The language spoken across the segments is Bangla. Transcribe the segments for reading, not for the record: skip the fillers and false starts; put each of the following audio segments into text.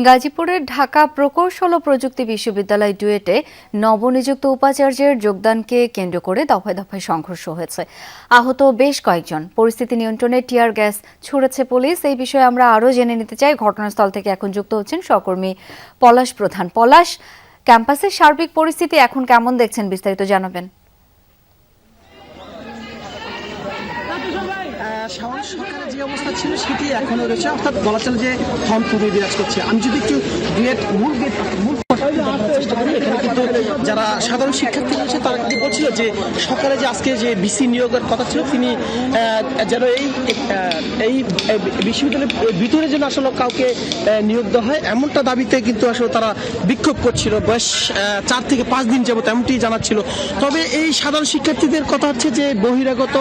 গাজীপুরের ঢাকা প্রকৌশল ও প্রযুক্তি বিশ্ববিদ্যালয় ডুয়েটে নবনিযুক্ত উপাচার্যের যোগদানকে কেন্দ্র করে দফায় দফায় সংঘর্ষ হয়েছে। আহত বেশ কয়েকজন। পরিস্থিতি নিয়ন্ত্রণে টিয়ার গ্যাস ছুড়েছে পুলিশ। এই বিষয়ে আমরা আরও জেনে নিতে চাই। ঘটনাস্থল থেকে এখন যুক্ত হচ্ছেন সহকর্মী পলাশ প্রধান। পলাশ, ক্যাম্পাসের সার্বিক পরিস্থিতি এখন কেমন দেখছেন, বিস্তারিত জানাবেন। সকালে যে অবস্থা ছিল সেটি এখনো রয়েছে, অর্থাৎ বলা চলে যে থমথমে বিরাজ করছে। আমি যদি একটু মূল চেষ্টা করি, এখানে কিন্তু যারা সাধারণ শিক্ষার্থী রয়েছে তারা কিন্তু বলছিল যে সকালে যে আজকে যে বিসি নিয়োগের কথা ছিল, তিনি যেন এই বিশ্ববিদ্যালয়ের ভিতরে যেন আসলে কাউকে নিয়োগ দেওয়া হয়, এমনটা দাবিতে কিন্তু আসলে তারা বিক্ষোভ করছিল বেশ 4 থেকে 5 দিন যাবত, এমনটি জানাচ্ছিল। তবে এই সাধারণ শিক্ষার্থীদের কথা হচ্ছে যে বহিরাগত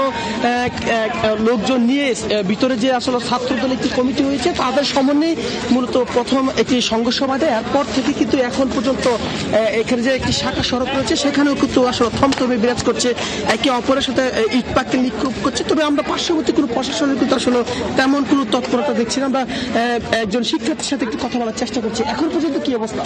লোকজন নিয়ে ভিতরে যে আসলে ছাত্রদল একটি কমিটি হয়েছে, তাদের সমন্বয়ে মূলত প্রথম একটি সংঘর্ষ বাধে। এরপর থেকে কিন্তু এখন পর্যন্ত এখানে যে একটি শাখা সড়ক রয়েছে সেখানেও কিন্তু আসলে থমথমে বিরাজ করছে, একে অপরের সাথে ইট পাটকেল নিক্ষেপ করছে। তবে আমরা পার্শ্ববর্তী কোনো প্রশাসনের কিন্তু আসলে তেমন কোনো তৎপরতা দেখছি না। আমরা একজন শিক্ষার্থীর সাথে একটু কথা বলার চেষ্টা করছি। এখন পর্যন্ত কি অবস্থা?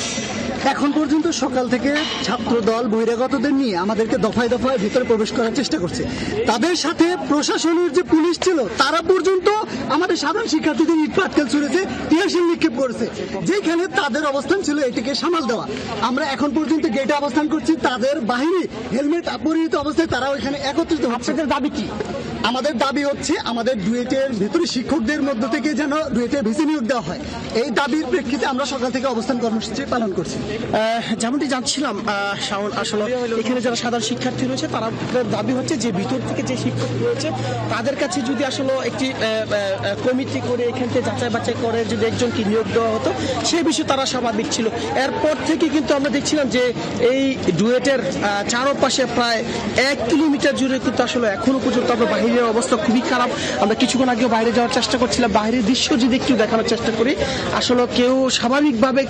এখন পর্যন্ত সকাল থেকে ছাত্র দল বহিরাগতদের নিয়ে আমাদেরকে দফায় দফায় ভিতরে প্রবেশ করার চেষ্টা করছে। তাদের সাথে প্রশাসনের যে পুলিশ ছিল তারা পর্যন্ত আমাদের সাধারণ শিক্ষার্থীদের ইট পাটকেল ছুড়েছে, টিয়ারশেল নিক্ষেপ করেছে। যেখানে তাদের অবস্থান ছিল এটিকে সামাল দেওয়া। আমরা এখন পর্যন্ত গেটে অবস্থান করছি। তাদের বাহিনী হেলমেট পরিহিত অবস্থায় তারাও এখানে একত্রিত হচ্ছে। আপনাদের দাবি কি? আমাদের দাবি হচ্ছে আমাদের ডুয়েটের ভেতরে শিক্ষকদের মধ্য থেকে যেন ডুয়েটের ভিসি নিয়োগ দেওয়া হয়। এই দাবির প্রেক্ষিতে আমরা সকাল থেকে অবস্থান কর্মসূচি পালন করছি। যেমনটি জানছিলাম শাওন, আসলে এখানে যারা সাধারণ শিক্ষার্থী রয়েছে তারা দাবি হচ্ছে যে ভিতর থেকে যে শিক্ষক রয়েছে তাদের কাছে যদি আসলে একটি কমিটি করে এখান থেকে যাচাই বাছাই করে যদি একজনকে নিয়োগ দেওয়া হতো, সেই বিষয়ে তারা স্বাভাবিক ছিল। এরপর থেকে কিন্তু আমরা দেখছিলাম যে এই ডুয়েটের চারপাশে প্রায় 1 কিলোমিটার জুড়ে কিন্তু আসলে এখনো পর্যন্ত আমরা বাইরের অবস্থা খুবই খারাপ। আমরা কিছুক্ষণ আগেও বাইরে যাওয়ার চেষ্টা করছিলাম, বাইরের দৃশ্য যদি একটু দেখানোর চেষ্টা করি, আসলে কেউ স্বাভাবিকভাবে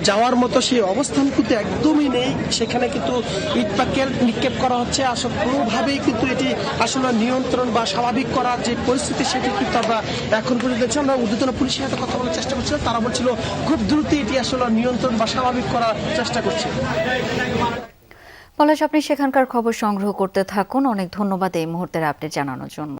যাওয়ার মতো সেই অবস্থান কিন্তু একদমই নেই। সেখানে কিন্তু ইট পাটকেল নিক্ষেপ করা হচ্ছে। আসলে কোনোভাবেই কিন্তু এটি আসলে নিয়ন্ত্রণ বা স্বাভাবিক করার যে পরিস্থিতি সেটি কিন্তু আমরা এখন পর্যন্ত দেখছি। আমরা ঊর্ধ্বতন পুলিশের সাথে কথা বলার চেষ্টা করছিলাম, তারা বলছিল খুব দ্রুত এটি আসলে নিয়ন্ত্রণ বা স্বাভাবিক করার চেষ্টা করছে। পলাশ, আপনি সেখানকার খবর সংগ্রহ করতে থাকুন। অনেক ধন্যবাদ এই মুহূর্তের আপডেট জানানোর জন্য।